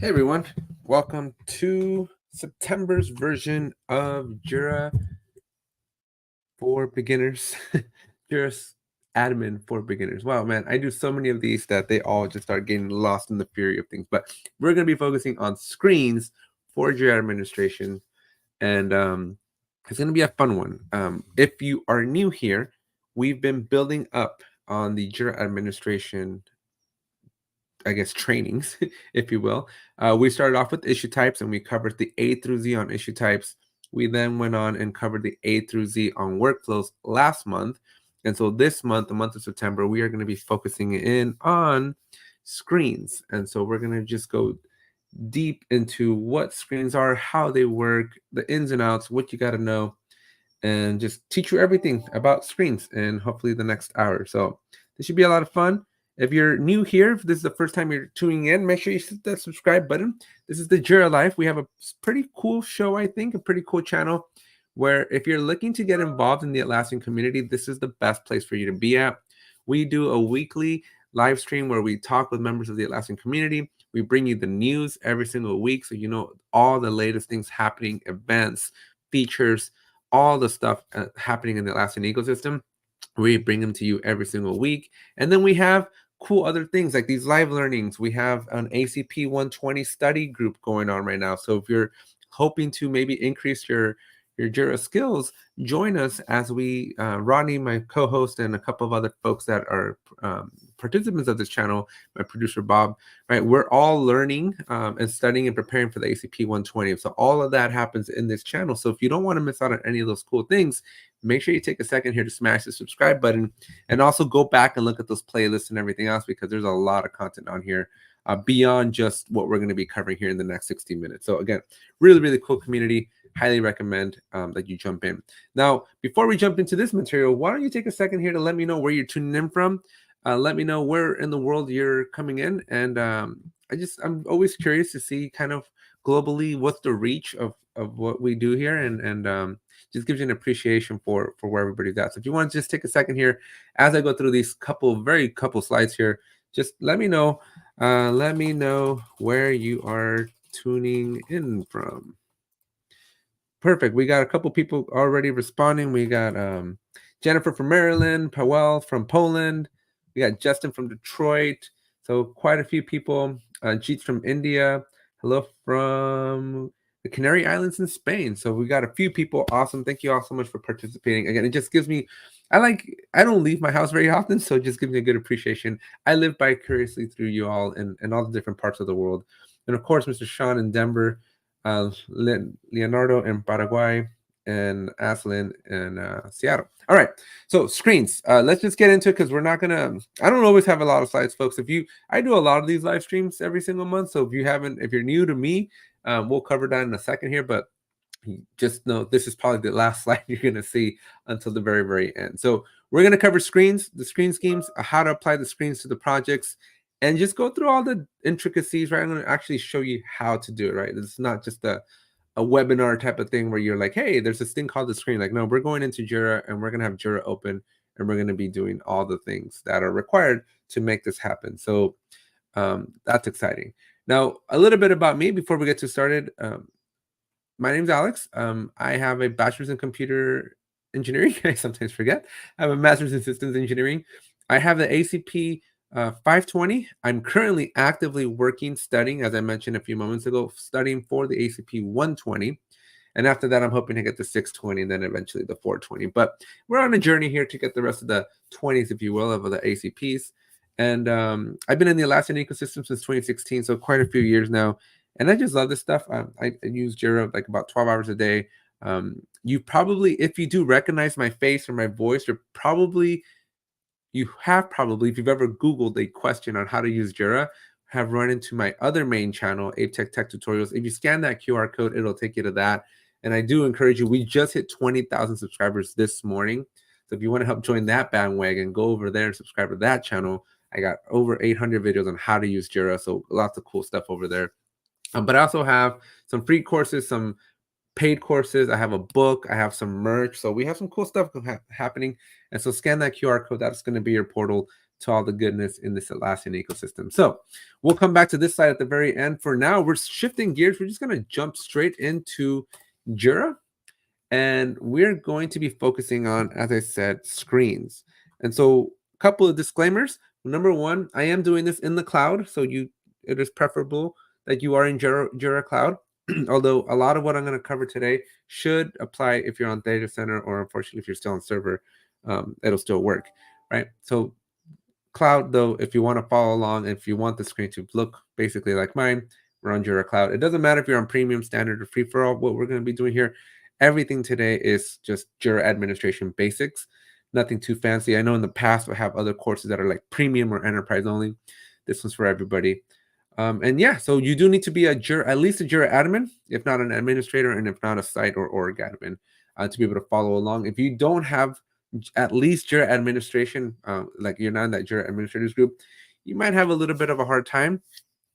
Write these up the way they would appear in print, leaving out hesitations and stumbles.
Hey everyone, welcome to September's version of Jira for beginners. Jira's admin for beginners. Wow, man, I do so many of these that they all just start getting lost in the fury of things. But we're going to be focusing on screens for Jira administration, and it's going to be a fun one. If you are new here, we've been building up on the Jira administration, I guess, trainings, if you will. We started off with issue types and we covered the A through Z on issue types. We then went on and covered the A through Z on workflows last month. And so this month, the month of September, we are going to be focusing in on screens. And so we're going to just go deep into what screens are, how they work, the ins and outs, what you got to know, and just teach you everything about screens in hopefully the next hour. So this should be a lot of fun. If you're new here, if this is the first time you're tuning in, make sure you hit that subscribe button. This is the Jira Life. We have a pretty cool show, I think, a pretty cool channel where if you're looking to get involved in the Atlassian community, this is the best place for you to be at. We do a weekly live stream where we talk with members of the Atlassian community. We bring you the news every single week so you know all the latest things happening, events, features, all the stuff happening in the Atlassian ecosystem. We bring them to you every single week. And then we have cool other things like these live learnings. We have an ACP 120 study group going on right now. So if you're hoping to maybe increase your Jira skills, join us as we, Rodney, my co-host, and a couple of other folks that are participants of this channel, my producer Bob, right? We're all learning and studying and preparing for the ACP 120. So all of that happens in this channel. So if you don't want to miss out on any of those cool things, make sure you take a second here to smash the subscribe button and also go back and look at those playlists and everything else because there's a lot of content on here beyond just what we're going to be covering here in the next 60 minutes. So again, really, really cool community. Highly recommend that you jump in. Now, before we jump into this material, why don't you take a second here to let me know where you're tuning in from? Let me know where in the world you're coming in. And I'm always curious to see kind of globally what's the reach of what we do here and just gives you an appreciation for where everybody's at. So if you want to just take a second here as I go through these couple slides here, just let me know where you are tuning in from. Perfect. We got a couple people already responding. We got Jennifer from Maryland, Powell from Poland. We got Justin from Detroit. So quite a few people. Jeet from India. Hello from the Canary Islands in Spain. So we got a few people. Awesome. Thank you all so much for participating. Again, it just gives me, I don't leave my house very often, so it just gives me a good appreciation. I live vicariously through you all in all the different parts of the world. And of course, Mr. Sean in Denver, Leonardo in Paraguay, and Aslin in Seattle. All right, so screens. Let's just get into it because we're not gonna. I don't always have a lot of slides, folks. I do a lot of these live streams every single month. So if you're new to me, we'll cover that in a second here. But just know this is probably the last slide you're gonna see until the very, very end. So we're gonna cover screens, the screen schemes, how to apply the screens to the projects, and just go through all the intricacies, right? I'm going to actually show you how to do it, right? It's not just a webinar type of thing where you're like, hey, there's this thing called the screen. Like, no, we're going into Jira and we're going to have Jira open and we're going to be doing all the things that are required to make this happen. So that's exciting. Now, a little bit about me before we get started. My name's Alex. I have a bachelor's in computer engineering. I sometimes forget. I have a master's in systems engineering. I have the ACP 520. I'm currently actively studying, as I mentioned a few moments ago, studying for the ACP 120. And after that, I'm hoping to get the 620 and then eventually the 420. But we're on a journey here to get the rest of the 20s, if you will, of the ACPs. And I've been in the Atlassian ecosystem since 2016, so quite a few years now. And I just love this stuff. I use Jira like about 12 hours a day. You probably, if you do recognize my face or my voice, you have probably, if you've ever Googled a question on how to use Jira, have run into my other main channel, Apex Tech Tutorials. If you scan that QR code, it'll take you to that. And I do encourage you, we just hit 20,000 subscribers this morning. So if you want to help join that bandwagon, go over there and subscribe to that channel. I got over 800 videos on how to use Jira. So lots of cool stuff over there. But I also have some free courses, some paid courses. I have a book. I have some merch. So we have some cool stuff happening. And so scan that QR code. That's going to be your portal to all the goodness in this Atlassian ecosystem. So we'll come back to this slide at the very end. For now, we're shifting gears. We're just going to jump straight into Jira. And we're going to be focusing on, as I said, screens. And so a couple of disclaimers. Number one, I am doing this in the cloud. So it is preferable that you are in Jira Cloud. Although a lot of what I'm going to cover today should apply if you're on data center, or unfortunately, if you're still on server, it'll still work, right? So cloud, though, if you want to follow along, if you want the screen to look basically like mine, we're on Jira Cloud. It doesn't matter if you're on premium, standard, or free for all. What we're going to be doing here, everything today is just Jira administration basics, nothing too fancy. I know in the past I have other courses that are like premium or enterprise only. This one's for everybody. And yeah, so you do need to be at least a Jira admin, if not an administrator, and if not a site or org admin, to be able to follow along. If you don't have at least Jira administration, like you're not in that Jira administrators group, you might have a little bit of a hard time,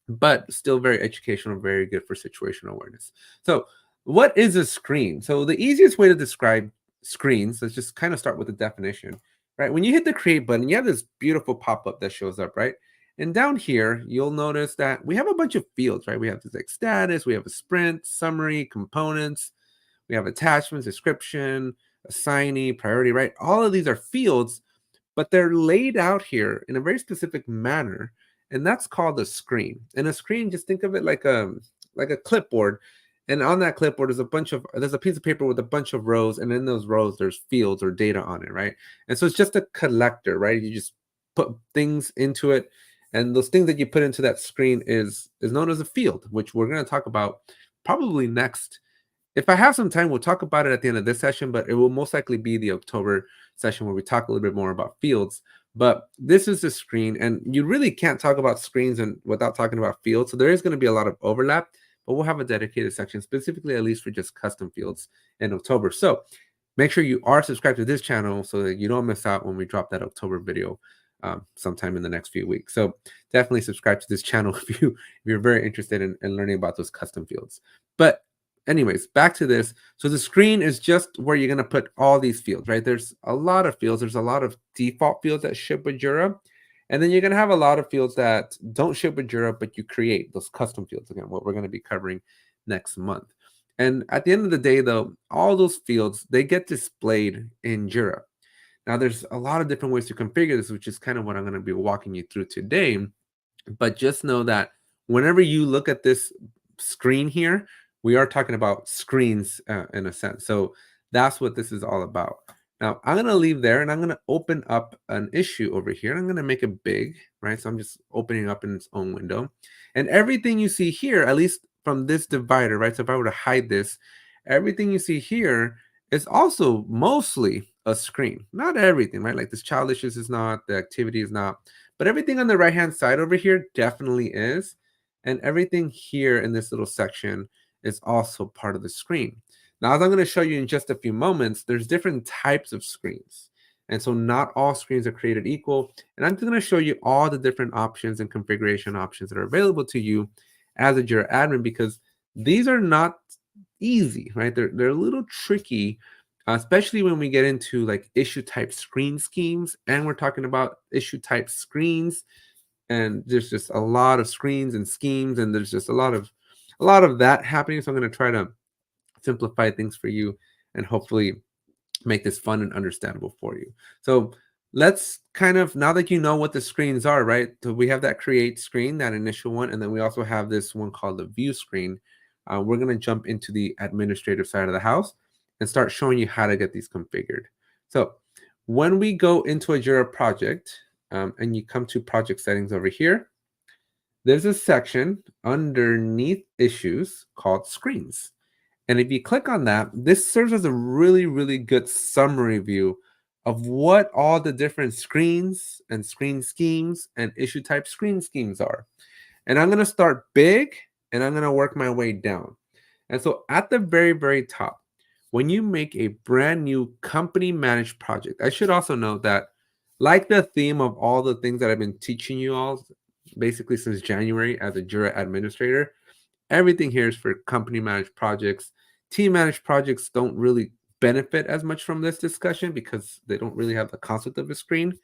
but still very educational, very good for situational awareness. So what is a screen? So the easiest way to describe screens, let's just kind of start with the definition, right? When you hit the create button, you have this beautiful pop-up that shows up, right? And down here, you'll notice that we have a bunch of fields, right? We have this like status, we have a sprint, summary, components, we have attachments, description, assignee, priority, right? All of these are fields, but they're laid out here in a very specific manner, and that's called a screen. And a screen, just think of it like a clipboard. And on that clipboard there's a piece of paper with a bunch of rows, and in those rows there's fields or data on it, right? And so it's just a collector, right? You just put things into it, and those things that you put into that screen is known as a field, which we're going to talk about probably next. If I have some time, we'll talk about it at the end of this session, but it will most likely be the October session where we talk a little bit more about fields. But this is the screen, and you really can't talk about screens without talking about fields. So there is going to be a lot of overlap, but we'll have a dedicated section specifically, at least for just custom fields in October. So make sure you are subscribed to this channel so that you don't miss out when we drop that October video sometime in the next few weeks. So definitely subscribe to this channel if you're very interested in learning about those custom fields. But anyways, back to this. So the screen is just where you're going to put all these fields, right? There's a lot of fields. There's a lot of default fields that ship with Jira. And then you're going to have a lot of fields that don't ship with Jira, but you create those custom fields. Again, what we're going to be covering next month. And at the end of the day, though, all those fields, they get displayed in Jira. Now, there's a lot of different ways to configure this, which is kind of what I'm going to be walking you through today. But just know that whenever you look at this screen here, we are talking about screens in a sense. So that's what this is all about. Now, I'm going to leave there, and I'm going to open up an issue over here. I'm going to make it big, right? So I'm just opening up in its own window. And everything you see here, at least from this divider, right? So if I were to hide this, everything you see here is also mostly a screen. Not everything, right? Like this child issues is not, the activity is not, but everything on the right-hand side over here definitely is. And everything here in this little section is also part of the screen. Now, as I'm going to show you in just a few moments, there's different types of screens. And so not all screens are created equal. And I'm going to show you all the different options and configuration options that are available to you as a Jira admin, because these are not easy, right? They're a little tricky, especially when we get into like issue type screen schemes. And we're talking about issue type screens. And there's just a lot of screens and schemes, and there's just a lot of that happening. So I'm going to try to simplify things for you and hopefully make this fun and understandable for you. So let's kind of, now that you know what the screens are, right? So we have that create screen, that initial one, and then we also have this one called the view screen. We're going to jump into the administrative side of the house and start showing you how to get these configured. So when we go into a Jira project and you come to project settings over here, there's a section underneath issues called screens. And if you click on that, this serves as a really, really good summary view of what all the different screens and screen schemes and issue type screen schemes are. And I'm going to start big, and I'm going to work my way down. And so at the very, very top, when you make a brand new company managed project, I should also note that, like the theme of all the things that I've been teaching you all basically since January as a Jira administrator, everything here is for company managed projects. Team managed projects don't really benefit as much from this discussion because they don't really have the concept of a screen.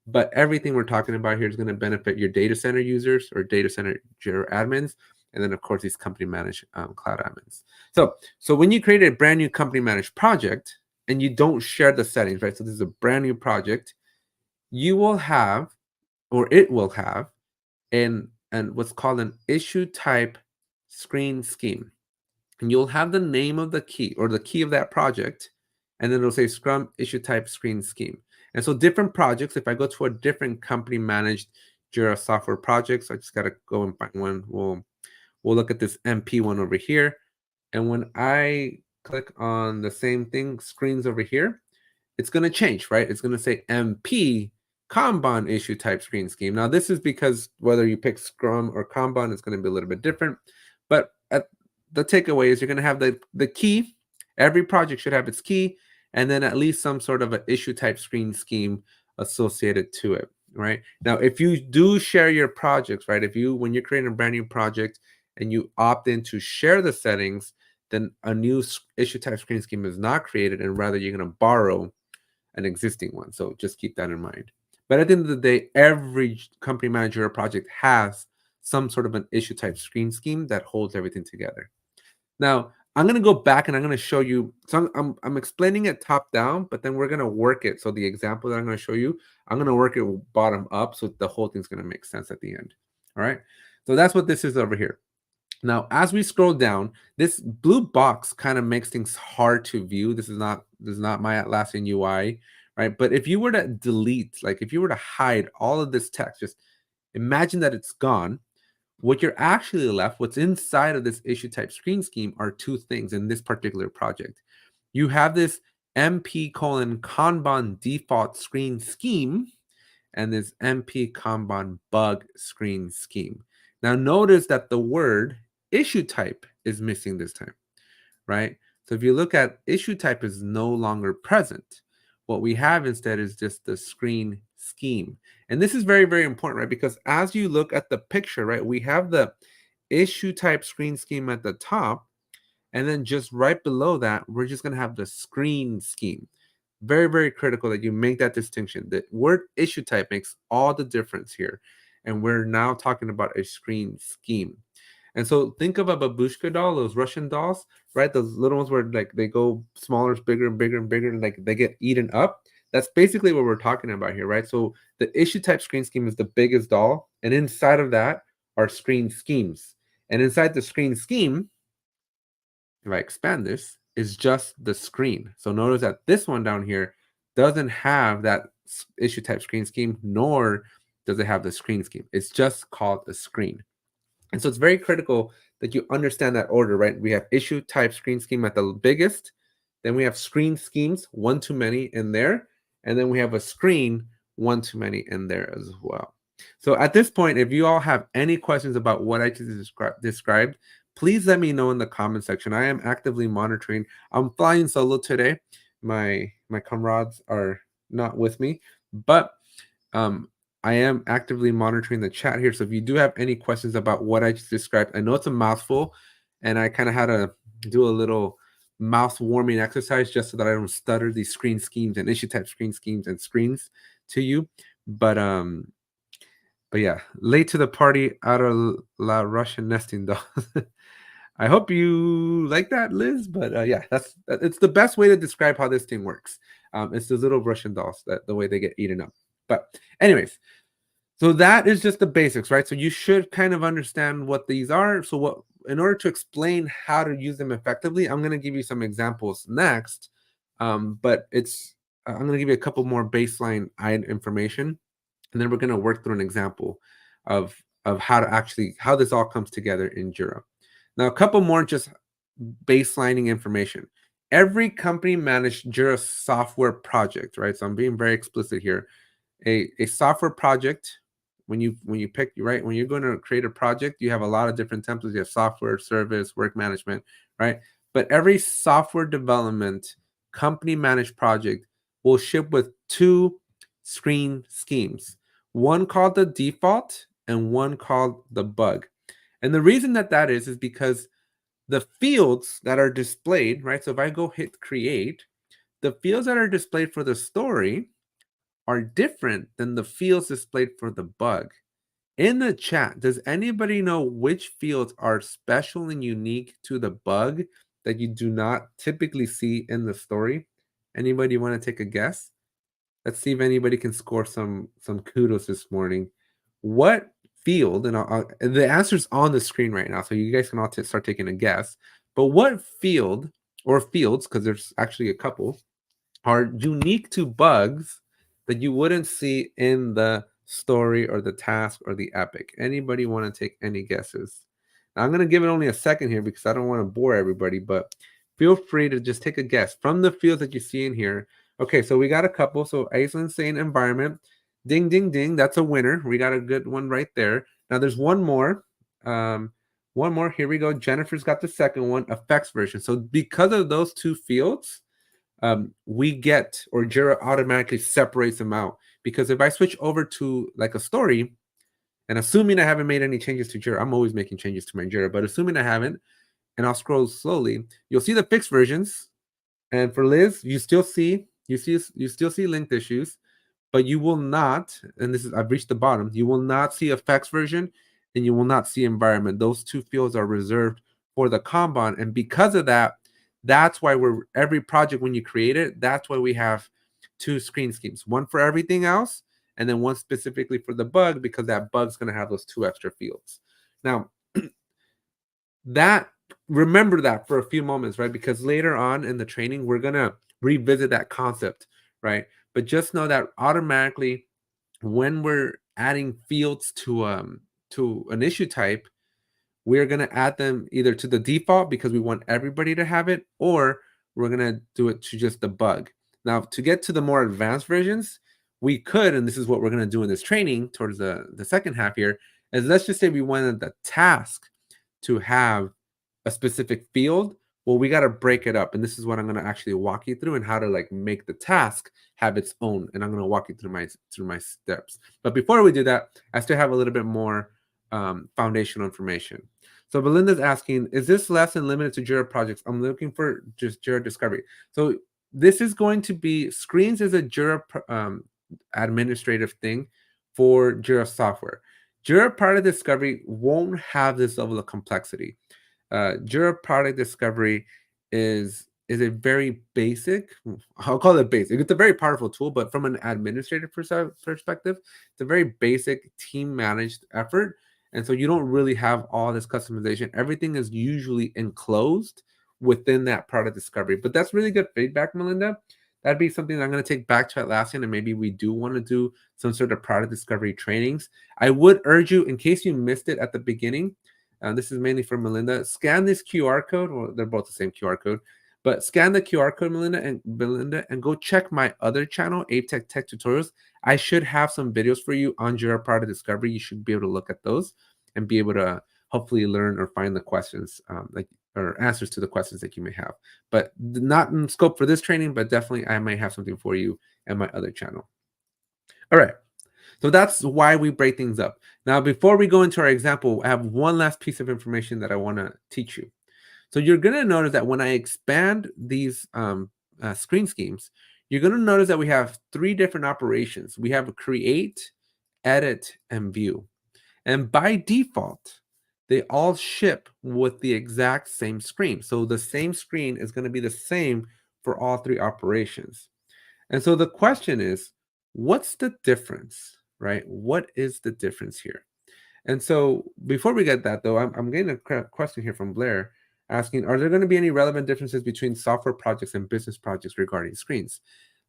but everything we're talking about here is going to benefit your data center users or data center Jira admins, and then of course these company managed cloud admins. So when you create a brand new company managed project and you don't share the settings, right? So this is a brand new project, you will have, or it will have, and what's called an issue type screen scheme. And you'll have the name of the key or the key of that project, and then it'll say Scrum issue type screen scheme. And so different projects, if I go to a different company managed Jira software project, so I just got to go and find one. We'll look at this MP one over here. And when I click on the same thing, screens over here, it's going to change, right? It's going to say MP Kanban issue type screen scheme. Now, this is because whether you pick Scrum or Kanban, it's going to be a little bit different. But the takeaway is you're going to have the key. Every project should have its key, and then at least some sort of an issue type screen scheme associated to it, right? Now, if you do share your projects, right? When you're creating a brand new project and you opt in to share the settings, then a new issue type screen scheme is not created, and rather you're going to borrow an existing one. So just keep that in mind. But at the end of the day, every company manager or project has some sort of an issue type screen scheme that holds everything together. Now, I'm going to go back and I'm going to show you. So I'm explaining it top down, but then we're going to work it. So the example that I'm going to show you, I'm going to work it bottom up, so the whole thing's going to make sense at the end. All right. So that's what this is over here. Now, as we scroll down, this blue box kind of makes things hard to view. This is not my Atlassian UI, right? But if you were to delete, like if you were to hide all of this text, just imagine that it's gone. What you're actually left, what's inside of this issue type screen scheme are two things in this particular project. You have this MP Kanban default screen scheme and this MP Kanban bug screen scheme. Now notice that the word issue type is missing this time, right? So if you look at issue type is no longer present. What we have instead is just the screen scheme. And this is very, very important, right? Because as you look at the picture, right, we have the issue type screen scheme at the top. And then just right below that, we're just going to have the screen scheme. Very, very critical that you make that distinction. The word issue type makes all the difference here. And we're now talking about a screen scheme. And so think of a babushka doll, those Russian dolls, right? Those little ones where like they go smaller, bigger and bigger and bigger, and like they get eaten up. That's basically what we're talking about here, right? So the issue type screen scheme is the biggest doll, and inside of that are screen schemes. And inside the screen scheme, if I expand this, is just the screen. So notice that this one down here doesn't have that issue type screen scheme, nor does it have the screen scheme. It's just called a screen. And so it's very critical that you understand that order, right? We have issue type screen scheme at the biggest, then we have screen schemes, one too many in there, and then we have a screen, one too many in there as well. So at this point, if you all have any questions about what I just described, please let me know in the comment section. I am actively monitoring. I'm flying solo today. My comrades are not with me, but I am actively monitoring the chat here. So if you do have any questions about what I just described, I know it's a mouthful, and I kind of had to do a little mouth warming exercise just so that I don't stutter these screen schemes and issue type screen schemes and screens to you. But yeah, late to the party out of La Russian nesting doll. I hope you like that, Liz. But yeah, it's the best way to describe how this thing works. It's those little Russian dolls, that the way they get eaten up. But anyways, so that is just the basics, right? So you should kind of understand what these are. So in order to explain how to use them effectively, I'm going to give you some examples next. But I'm going to give you a couple more baseline information, and then we're going to work through an example of how this all comes together in Jira. Now, a couple more just baselining information. Every company managed Jira software project, right? So I'm being very explicit here. A software project, when you pick, right, when you're going to create a project, you have a lot of different templates. You have software, service, work management, right? But every software development company managed project will ship with two screen schemes, one called the default and one called the bug. And the reason that is because the fields that are displayed, right? So if I go hit create, the fields that are displayed for the story are different than the fields displayed for the bug. In the chat, does anybody know which fields are special and unique to the bug that you do not typically see in the story? Anybody want to take a guess? Let's see if anybody can score some kudos this morning. What field, and the answer's on the screen right now, so you guys can all start taking a guess. But what field or fields, because there's actually a couple, are unique to bugs that you wouldn't see in the story or the task or the epic? Anybody want to take any guesses? Now, I'm going to give it only a second here because I don't want to bore everybody, but feel free to just take a guess from the fields that you see in here. Okay, so we got a couple. So Iceland saying environment. Ding, ding, ding. That's a winner. We got a good one right there. Now there's one more. One more. Here we go. Jennifer's got the second one, effects version. So because of those two fields, we get, or Jira automatically separates them out. Because if I switch over to like a story, and assuming I haven't made any changes to Jira, I'm always making changes to my Jira, but assuming I haven't, and I'll scroll slowly, you'll see the fixed versions. And for Liz, you still see linked issues, but you will not, and this is, I've reached the bottom, you will not see effects version and you will not see environment. Those two fields are reserved for the Kanban. And because of that, that's why every project when you create it, that's why we have two screen schemes, one for everything else, and then one specifically for the bug, because that bug's going to have those two extra fields. Now, remember that for a few moments, right? Because later on in the training, we're going to revisit that concept, right? But just know that automatically, when we're adding fields to an issue type, we're going to add them either to the default because we want everybody to have it, or we're going to do it to just the bug. Now, to get to the more advanced versions, we could, and this is what we're going to do in this training towards the second half here, is let's just say we wanted the task to have a specific field. Well, we got to break it up. And this is what I'm going to actually walk you through, and how to like make the task have its own. And I'm going to walk you through my steps. But before we do that, I still have a little bit more foundational information. So Belinda's asking, is this lesson limited to Jira projects? I'm looking for just Jira Discovery. So this is going to be, screens is a Jira administrative thing for Jira software. Jira Product Discovery won't have this level of complexity. Jira Product Discovery is a very basic, I'll call it basic. It's a very powerful tool, but from an administrative perspective, it's a very basic team managed effort. And so you don't really have all this customization. Everything is usually enclosed within that product discovery. But that's really good feedback, Melinda. That'd be something that I'm going to take back to Atlassian, and maybe we do want to do some sort of product discovery trainings. I would urge you, in case you missed it at the beginning, this is mainly for Melinda, scan this QR code. Well, they're both the same QR code, but scan the QR code, Melinda, and go check my other channel, ApeTech Tech Tutorials. I should have some videos for you on Jira Product Discovery. You should be able to look at those and be able to hopefully learn or find the questions, or answers to the questions that you may have. But not in scope for this training, but definitely I might have something for you in my other channel. All right. So that's why we break things up. Now, before we go into our example, I have one last piece of information that I want to teach you. So you're going to notice that when I expand these screen schemes, you're going to notice that we have three different operations. We have create, edit, and view. And by default, they all ship with the exact same screen. So the same screen is going to be the same for all three operations. And so the question is, what's the difference, right? What is the difference here? And so before we get that, though, I'm getting a question here from Blair asking, are there going to be any relevant differences between software projects and business projects regarding screens?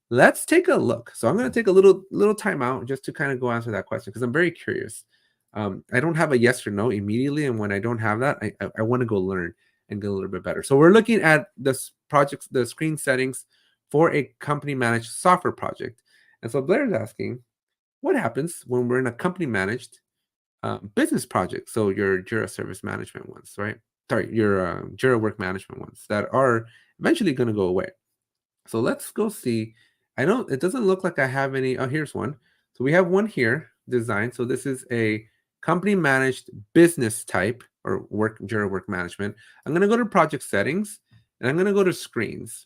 Let's take a look. So I'm going to take a little time out just to kind of go answer that question, because I'm very curious. I don't have a yes or no immediately, and when I don't have that, I want to go learn and get a little bit better. So we're looking at the screen settings for a company managed software project. And so Blair is asking, what happens when we're in a company managed business project? So your Jira Service Management ones, right? Sorry, your Jira Work Management ones that are eventually going to go away. So let's go see. It doesn't look like I have any. Oh, here's one. So we have one here, design. So this is a company managed business type, or Jira Work Management. I'm going to go to project settings, and I'm going to go to screens.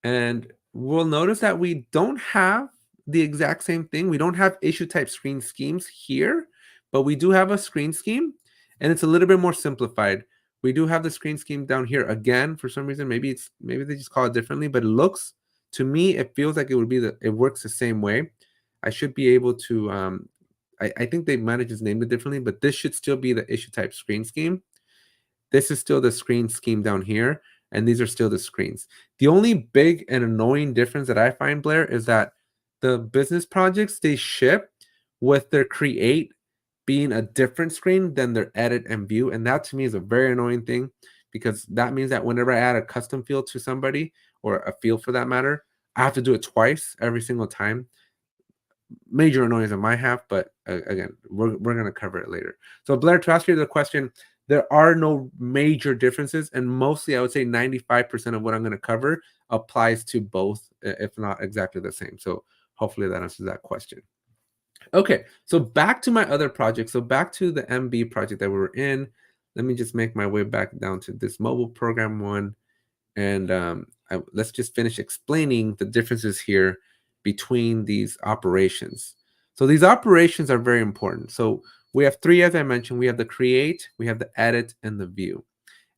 And we'll notice that we don't have the exact same thing. We don't have issue type screen schemes here, but we do have a screen scheme, and it's a little bit more simplified. We do have the screen scheme down here again. For some reason, maybe they just call it differently, but it looks to me, it feels like it works the same way. I should be able to. I think they might have just named it differently, but this should still be the issue type screen scheme. This is still the screen scheme down here, and these are still the screens. The only big and annoying difference that I find, Blair, is that the business projects, they ship with their create being a different screen than their edit and view. And that to me is a very annoying thing, because that means that whenever I add a custom field to somebody, or a field for that matter, I have to do it twice every single time. Major annoyance on my half, but again, we're going to cover it later. So Blair, to ask you the question, there are no major differences, and mostly I would say 95% of what I'm going to cover applies to both, if not exactly the same. So hopefully that answers that question. Okay, so back to my other project. So back to the MB project that we were in. Let me just make my way back down to this mobile program one, and let's just finish explaining the differences here between these operations. So these operations are very important. So we have three, as I mentioned. We have the create, we have the edit, and the view.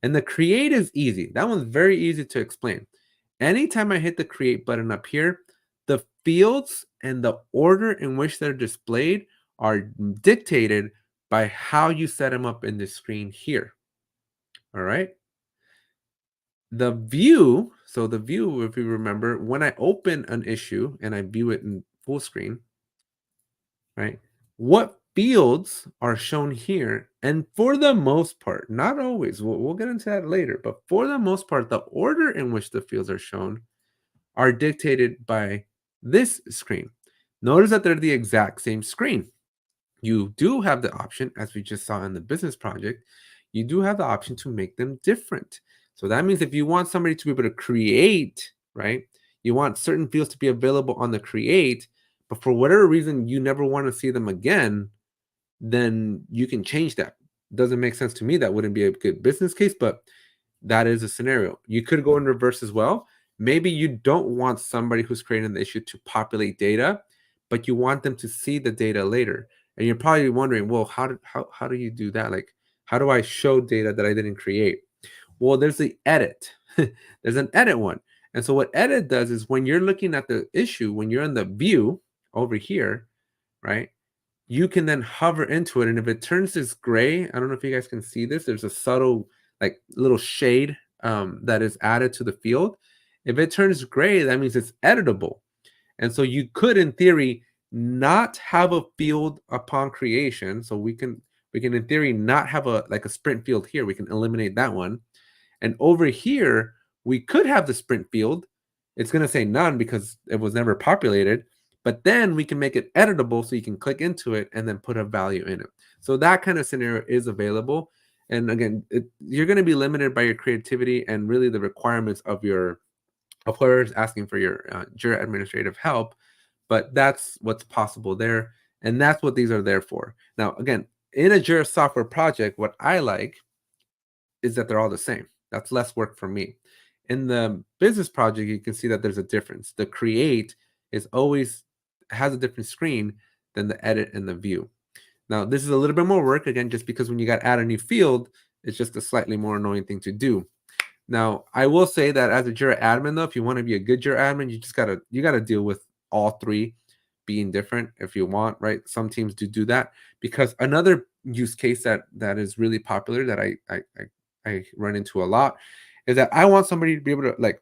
And the create is easy. That one's very easy to explain. Anytime I hit the create button up here, the fields and the order in which they're displayed are dictated by how you set them up in the screen here. All right. The view, so the view, if you remember, when I open an issue and I view it in full screen, right? What fields are shown here? And for the most part, not always, we'll get into that later, but for the most part, the order in which the fields are shown are dictated by this screen. Notice that they're the exact same screen. You do have the option, as we just saw in the business project, you do have the option to make them different. So that means if you want somebody to be able to create, right? You want certain fields to be available on the create, but for whatever reason you never want to see them again, then you can change that. Doesn't make sense to me. That wouldn't be a good business case, but that is a scenario. You could go in reverse as well. Maybe you don't want somebody who's creating the issue to populate data, but you want them to see the data later. And you're probably wondering, well, how do you do that? Like, how do I show data that I didn't create? Well, there's the edit. There's an edit one. And so what edit does is when you're looking at the issue, when you're in the view over here, right, you can then hover into it. And if it turns this gray, I don't know if you guys can see this, there's a subtle like little shade that is added to the field. If it turns gray, that means it's editable. And so you could, in theory, not have a field upon creation. So we can in theory not have a sprint field here. We can eliminate that one. And over here, we could have the sprint field. It's going to say none because it was never populated. But then we can make it editable so you can click into it and then put a value in it. So that kind of scenario is available. And again, you're going to be limited by your creativity and really the requirements of whoever's asking for your Jira administrative help. But that's what's possible there. And that's what these are there for. Now, again, in a Jira software project, what I like is that they're all the same. That's less work for me. In the business project, you can see that there's a difference. The create is always has a different screen than the edit and the view. Now, this is a little bit more work, again, just because when you got to add a new field, it's just a slightly more annoying thing to do. Now, I will say that as a Jira admin, though, if you want to be a good Jira admin, you gotta deal with all three being different if you want, right? Some teams do that, because another use case that is really popular that I run into a lot is that I want somebody to be able to like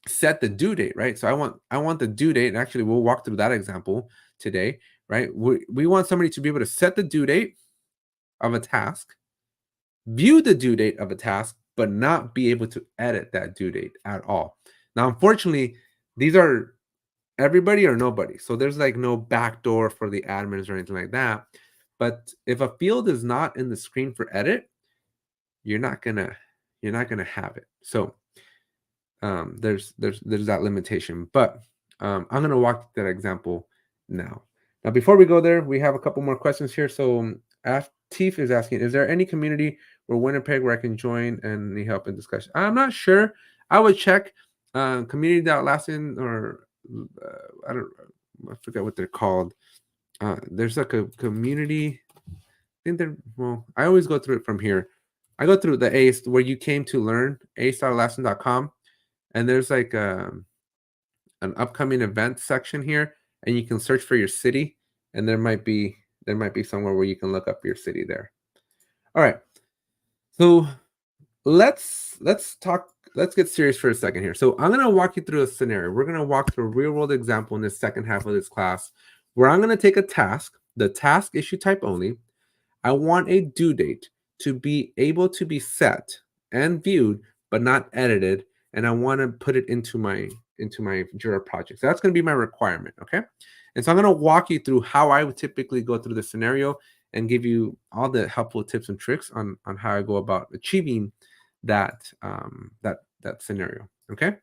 set the due date, right? So I want the due date, and actually we'll walk through that example today, right? We want somebody to be able to set the due date of a task, view the due date of a task, but not be able to edit that due date at all. Now, unfortunately, these are everybody or nobody. So there's like no backdoor for the admins or anything like that. But if a field is not in the screen for edit, you're not gonna have it. So there's that limitation. But I'm gonna walk through that example now. Now, before we go there, we have a couple more questions here. So Teef is asking, is there any community or Winnipeg where I can join and need help in discussion? I'm not sure. I would check community.lastin or I don't I forget what they're called. There's like a community. I think they're, well, I always go through it from here. I go through the ACE where you came to learn, ace.lesson.com, and there's like an upcoming event section here, and you can search for your city, and there might be somewhere where you can look up your city there. All right. So let's get serious for a second here. So I'm going to walk you through a scenario. We're going to walk through a real world example in this second half of this class where I'm going to take a task, the task issue type only. I want a due date to be able to be set and viewed, but not edited. And I want to put it into my Jira project. So that's going to be my requirement. Okay. And so I'm going to walk you through how I would typically go through the scenario and give you all the helpful tips and tricks on how I go about achieving that that scenario. Okay.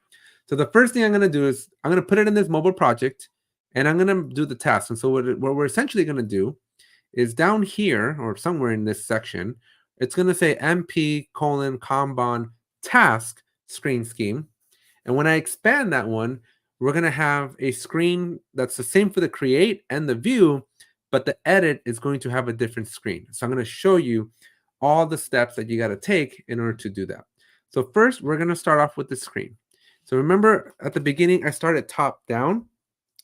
So the first thing I'm going to do is I'm going to put it in this mobile project and I'm going to do the task. And so what we're essentially going to do is down here or somewhere in this section, it's going to say MP : Kanban task screen scheme. And when I expand that one, we're going to have a screen that's the same for the create and the view, but the edit is going to have a different screen. So I'm going to show you all the steps that you got to take in order to do that. So first, we're going to start off with the screen. So remember at the beginning, I started top down.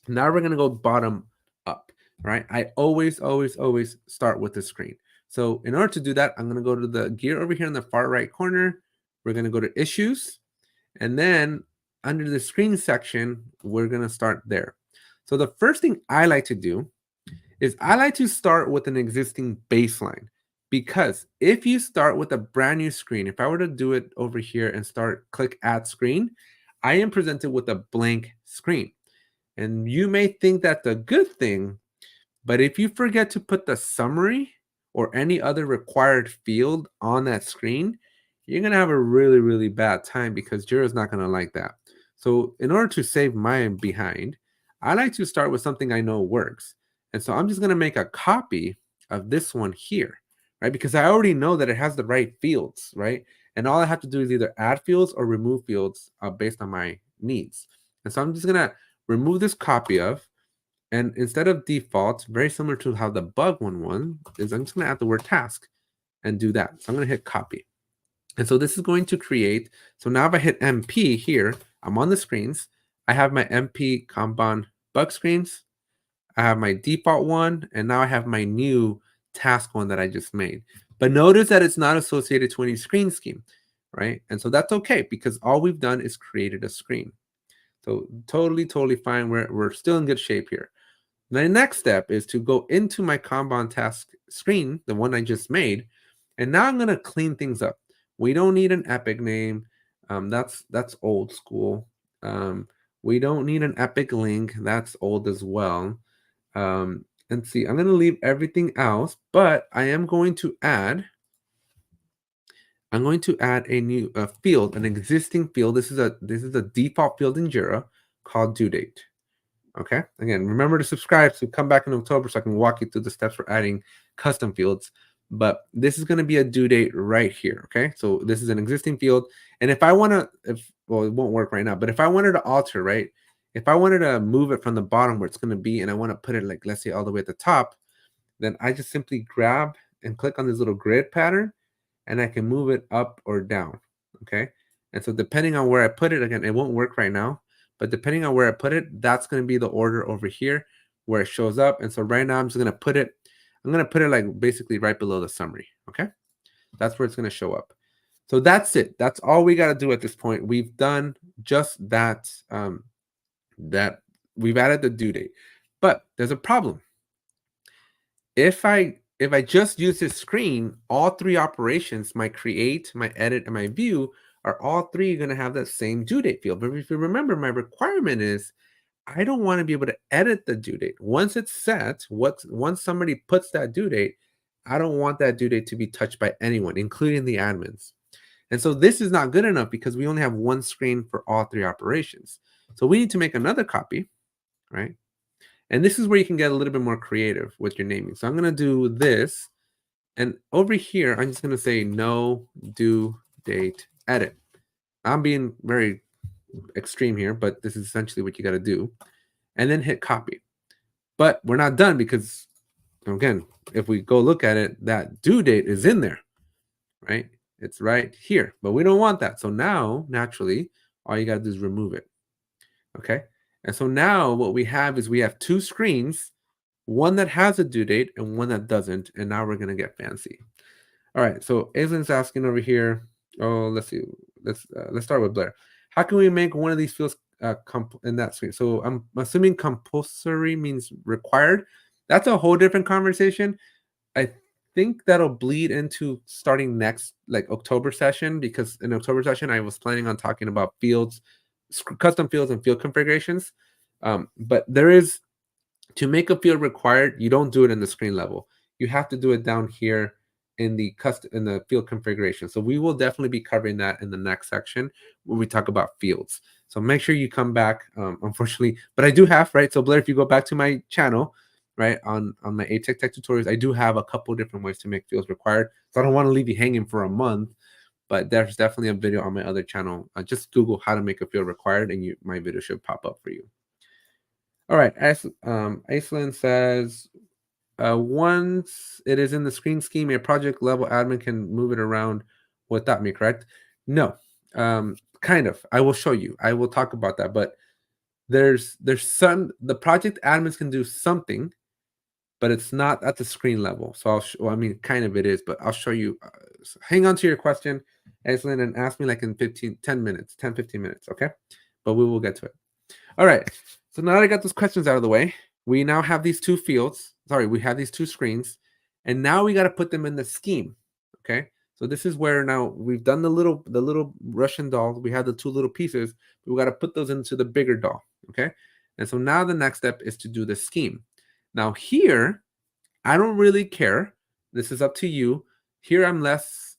Now we're going to go bottom up, right? I always start with the screen. So in order to do that, I'm going to go to the gear over here in the far right corner. We're going to go to issues. And then under the screen section, we're going to start there. So the first thing I like to do is I like to start with an existing baseline, because if you start with a brand new screen, if I were to do it over here and click add screen, I am presented with a blank screen. And you may think that's a good thing, but if you forget to put the summary or any other required field on that screen, you're going to have a really bad time, because Jira is not going to like that. So in order to save my behind, I like to start with something I know works. And so I'm just going to make a copy of this one here, right? Because I already know that it has the right fields, right? And all I have to do is either add fields or remove fields based on my needs. And so I'm just going to remove this copy of, and instead of default, very similar to how the bug one is, I'm just going to add the word task and do that. So I'm going to hit copy. And so this is going to create, so now if I hit MP here, I'm on the screens. I have my MP Kanban bug screens. I have my default one, and now I have my new task one that I just made. But notice that it's not associated to any screen scheme, right? And so that's okay, because all we've done is created a screen. So totally fine. We're still in good shape here. The next step is to go into my Kanban task screen, the one I just made, and now I'm going to clean things up. We don't need an epic name. That's old school. We don't need an epic link. That's old as well. And see, I'm going to leave everything else, but I am going to add. I'm going to add a new field, an existing field. This is a default field in Jira called due date. Okay. Again, remember to subscribe. So come back in October so I can walk you through the steps for adding custom fields. But this is going to be a due date right here. Okay. So this is an existing field. And if I want to, well, it won't work right now, but if I wanted to alter, right? If I wanted to move it from the bottom where it's going to be, and I want to put it like, let's say all the way at the top, then I just simply grab and click on this little grid pattern, and I can move it up or down. Okay. And so depending on where I put it, again, it won't work right now, but depending on where I put it, that's going to be the order over here where it shows up. And so right now I'm just going to put it, like basically right below the summary. Okay. That's where it's going to show up. So that's it. That's all we got to do at this point. We've done just that, that we've added the due date, but there's a problem. If I just use this screen, all three operations, my create, my edit, and my view, are all three going to have that same due date field. But if you remember, my requirement is I don't want to be able to edit the due date. Once it's set, once somebody puts that due date, I don't want that due date to be touched by anyone, including the admins. And so this is not good enough because we only have one screen for all three operations. So we need to make another copy, right? And this is where you can get a little bit more creative with your naming. So I'm going to do this. And over here, I'm just going to say no due date edit. I'm being very extreme here, but this is essentially what you got to do. And then hit copy. But we're not done because, again, if we go look at it, that due date is in there, right? It's right here, but we don't want that. So now, naturally, all you got to do is remove it. Okay. And so now what we have is we have two screens, one that has a due date and one that doesn't. And now we're going to get fancy. All right. So Aislin's asking over here. Oh, let's see. Let's start with Blair. How can we make one of these fields in that screen? So I'm assuming compulsory means required. That's a whole different conversation. I think that'll bleed into starting next like October session, because in October session I was planning on talking about fields, custom fields and field configurations. But there is, to make a field required, you don't do it in the screen level. You have to do it down here in the field configuration. So we will definitely be covering that in the next section when we talk about fields. So make sure you come back. Unfortunately, but I do have, right? So Blair, if you go back to my channel, right, on my ATech Tech tutorials, I do have a couple different ways to make fields required. So I don't want to leave you hanging for a month, but there's definitely a video on my other channel. Just Google how to make a field required and my video should pop up for you. All right, Aislinn says, once it is in the screen scheme, a project level admin can move it around without me, correct? No, kind of. I will show you. I will talk about that, but there's the project admins can do something, but it's not at the screen level. So I mean, kind of it is, but I'll show you. So hang on to your question, Aislinn, and ask me like in 15 minutes, okay? But we will get to it. All right. So now that I got those questions out of the way, we now have these two fields. Sorry, we have these two screens, and now we got to put them in the scheme. Okay. So this is where now we've done the little Russian doll. We have the two little pieces. We got to put those into the bigger doll. Okay. And so now the next step is to do the scheme. Now here, I don't really care. This is up to you. Here, I'm less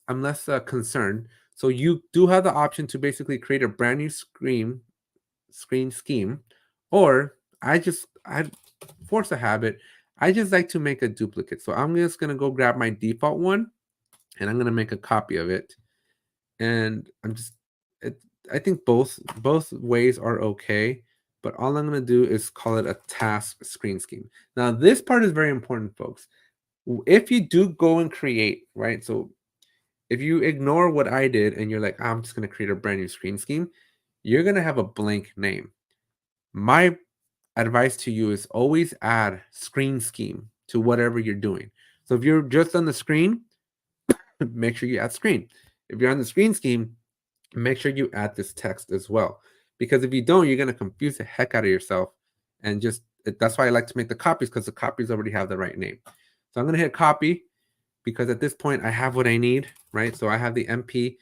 concerned. So you do have the option to basically create a brand new screen scheme, or I force a habit. I just like to make a duplicate. So I'm just gonna go grab my default one, and I'm gonna make a copy of it. And I think both ways are okay. But all I'm gonna do is call it a task screen scheme. Now this part is very important, folks. If you do go and create, right? So if you ignore what I did and you're like, I'm just gonna create a brand new screen scheme, you're gonna have a blank name. My advice to you is always add screen scheme to whatever you're doing. So if you're just on the screen, make sure you add screen. If you're on the screen scheme, make sure you add this text as well. Because if you don't, you're going to confuse the heck out of yourself. And that's why I like to make the copies, because the copies already have the right name. So I'm going to hit copy, because at this point I have what I need, right? So I have the MP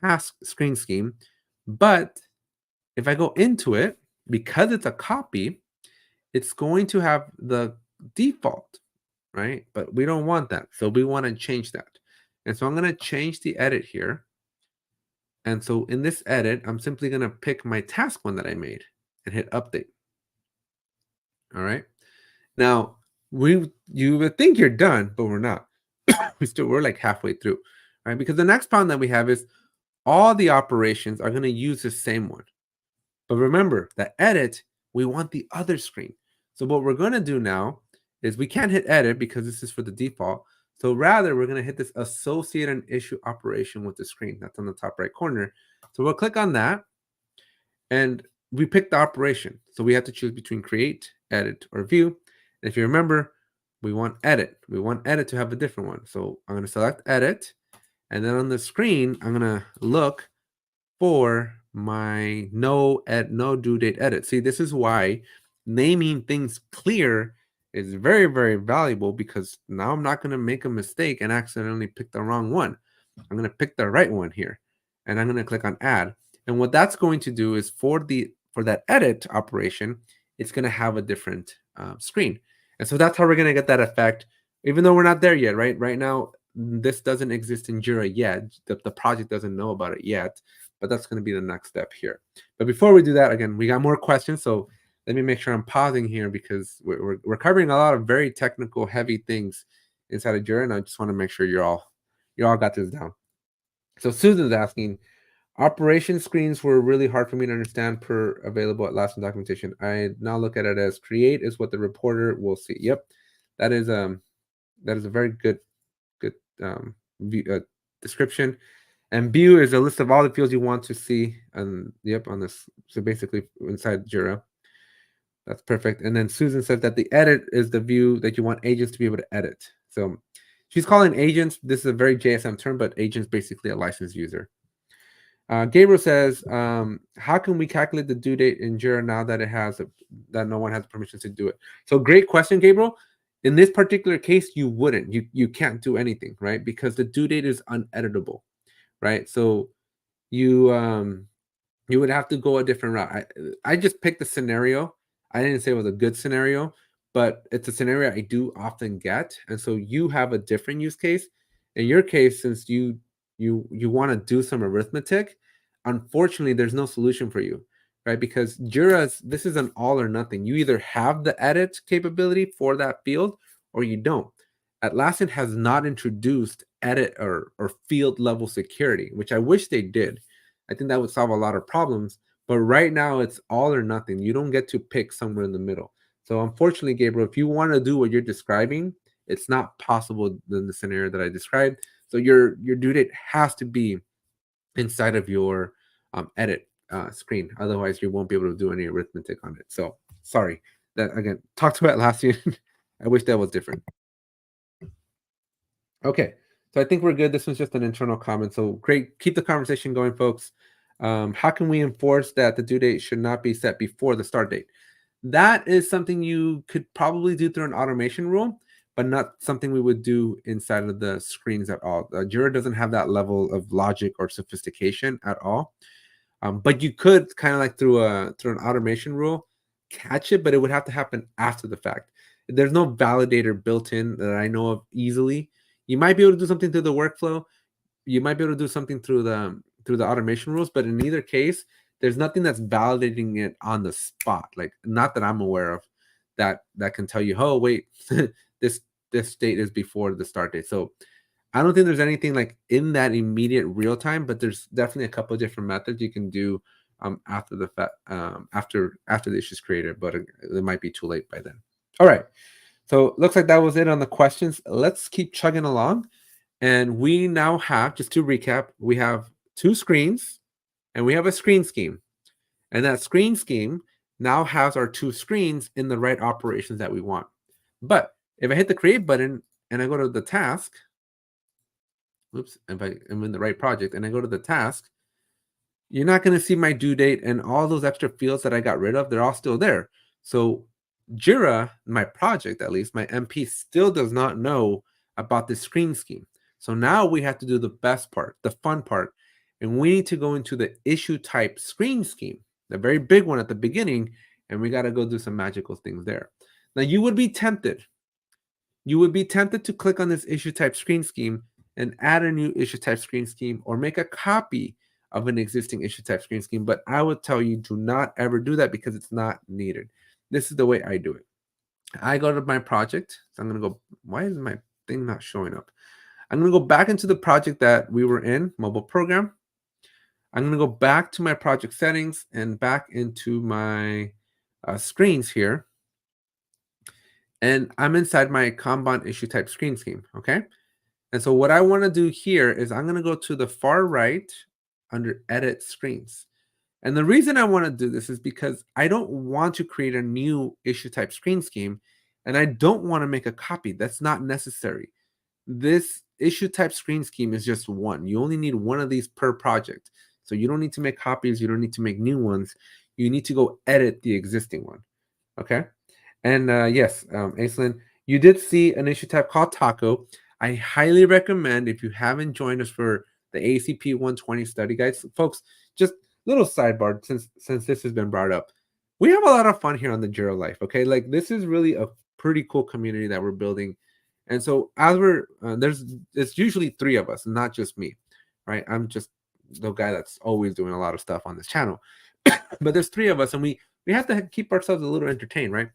task screen scheme. But if I go into it, because it's a copy, it's going to have the default, right? But we don't want that. So we want to change that. And so I'm going to change the edit here. And so in this edit, I'm simply going to pick my task one that I made and hit update. All right. Now, you would think you're done, but we're not. We're like halfway through, right? Because the next problem that we have is all the operations are going to use the same one. But remember, the edit, we want the other screen. So what we're going to do now is we can't hit edit because this is for the default. So rather, we're going to hit this associate an issue operation with the screen. That's on the top right corner. So we'll click on that, and we pick the operation. So we have to choose between create, edit, or view. And if you remember, we want edit. We want edit to have a different one. So I'm going to select edit. And then on the screen, I'm going to look for my no due date edit. See, this is why naming things clear is very, very valuable, because now I'm not going to make a mistake and accidentally pick the wrong one. I'm going to pick the right one here, and I'm going to click on add. And what that's going to do is for that edit operation, it's going to have a different screen. And so that's how we're going to get that effect, even though we're not there yet, right? Right now, this doesn't exist in Jira yet. The project doesn't know about it yet, but that's going to be the next step here. But before we do that, again, we got more questions. So let me make sure I'm pausing here, because we're covering a lot of very technical, heavy things inside of Jira, and I just want to make sure you all got this down. So Susan's asking, Operation screens were really hard for me to understand per available at last in documentation. I now look at it as create is what the reporter will see. Yep, that is a very good description. And view is a list of all the fields you want to see. And yep, on this. So basically inside Jira. That's perfect. And then Susan says that the edit is the view that you want agents to be able to edit. So she's calling agents. This is a very JSM term, but agents basically a licensed user. Gabriel says, how can we calculate the due date in Jira now that that no one has permission to do it? So great question, Gabriel. In this particular case, you wouldn't. You can't do anything, right? Because the due date is uneditable, right? So you would have to go a different route. I just picked a scenario. I didn't say it was a good scenario, but it's a scenario I do often get. And so you have a different use case. In your case, since you want to do some arithmetic, unfortunately, there's no solution for you, right? Because this is an all or nothing. You either have the edit capability for that field or you don't. Atlassian has not introduced edit or field level security, which I wish they did. I think that would solve a lot of problems. But right now, it's all or nothing. You don't get to pick somewhere in the middle. So unfortunately, Gabriel, if you want to do what you're describing, it's not possible in the scenario that I described. So your due date has to be inside of your edit screen. Otherwise, you won't be able to do any arithmetic on it. So sorry. That again, talked about last year. I wish that was different. Okay. So I think we're good. This was just an internal comment. So great. Keep the conversation going, folks. How can we enforce that the due date should not be set before the start date? That is something you could probably do through an automation rule, but not something we would do inside of the screens at all. Jira doesn't have that level of logic or sophistication at all. But you could kind of like through an automation rule catch it, but it would have to happen after the fact. There's no validator built in that I know of easily. You might be able to do something through the workflow. You might be able to do something through the automation rules, but in either case, there's nothing that's validating it on the spot. Like not that I'm aware of that can tell you, oh wait, this date is before the start date. So I don't think there's anything like in that immediate real time, but there's definitely a couple of different methods you can do after the fact, after the issue is created, but it might be too late by then. All right. So looks like that was it on the questions. Let's keep chugging along. And we now have, just to recap, we have 2 screens and we have a screen scheme. And that screen scheme now has our 2 screens in the right operations that we want. But if I hit the create button and I go to the task, oops, if I'm in the right project and I go to the task, you're not going to see my due date and all those extra fields that I got rid of. They're all still there. So Jira, my project at least, my MP still does not know about this screen scheme. So now we have to do the best part, the fun part, and we need to go into the issue type screen scheme, the very big one at the beginning, and we got to go do some magical things there. Now you would be tempted. You would be tempted to click on this issue type screen scheme and add a new issue type screen scheme or make a copy of an existing issue type screen scheme. But I would tell you, do not ever do that because it's not needed. This is the way I do it. I go to my project. So I'm going to go, why is my thing not showing up? I'm going to go back into the project that we were in, mobile program. I'm going to go back to my project settings and back into my screens here. And I'm inside my Kanban issue type screen scheme, okay? And so what I want to do here is I'm going to go to the far right under edit screens. And the reason I want to do this is because I don't want to create a new issue type screen scheme, and I don't want to make a copy. That's not necessary. This issue type screen scheme is just one. You only need one of these per project. So you don't need to make copies. You don't need to make new ones. You need to go edit the existing one. Okay. And yes, Aislinn, you did see an issue type called Taco. I highly recommend, if you haven't joined us for the ACP 120 study guides, folks, just little sidebar since this has been brought up. We have a lot of fun here on the Jira Life, okay? Like this is really a pretty cool community that we're building. And so as we're, it's usually 3 of us, not just me, right? I'm just the guy that's always doing a lot of stuff on this channel. But there's 3 of us and we have to keep ourselves a little entertained, right?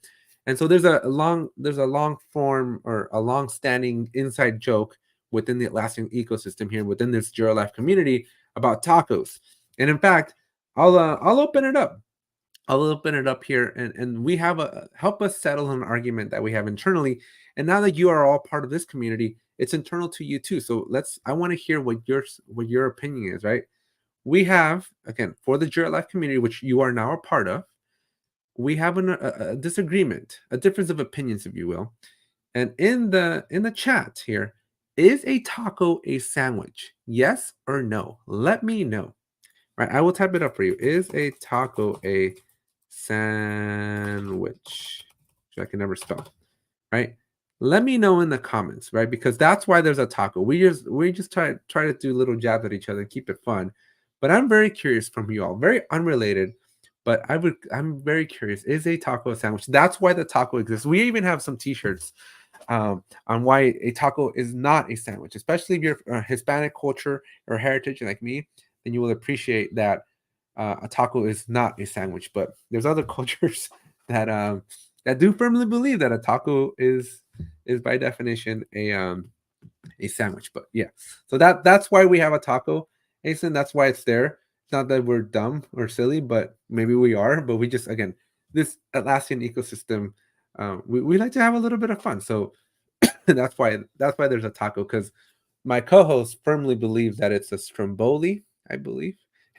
And so there's a long form or a long standing inside joke within the Atlassian ecosystem here, within this Jira Life community about tacos. And in fact, I'll open it up. I'll open it up here, and we have a help us settle an argument that we have internally. And now that you are all part of this community, it's internal to you too. So I want to hear what your opinion is, right? We have, again, for the Jira Life community, which you are now a part of, we have a disagreement, a difference of opinions, if you will. And in the chat here, is a taco a sandwich? Yes or no? Let me know. Right, I will type it up for you. Is a taco a sandwich? Which I can never spell. Right? Let me know in the comments, right? Because that's why there's a taco. We just try to do little jabs at each other and keep it fun. But I'm very curious from you all, very unrelated. But I'm very curious. Is a taco a sandwich? That's why the taco exists. We even have some T-shirts on why a taco is not a sandwich, especially if you're Hispanic culture or heritage like me, then you will appreciate that a taco is not a sandwich. But there's other cultures that do firmly believe that a taco is by definition a sandwich. But yeah, so that's why we have a taco, Asen. That's why it's there. It's not that we're dumb or silly, but maybe we are. But we just, again, this Atlassian ecosystem, we like to have a little bit of fun. So that's why there's a taco, because my co-host firmly believes that it's a stromboli, I believe,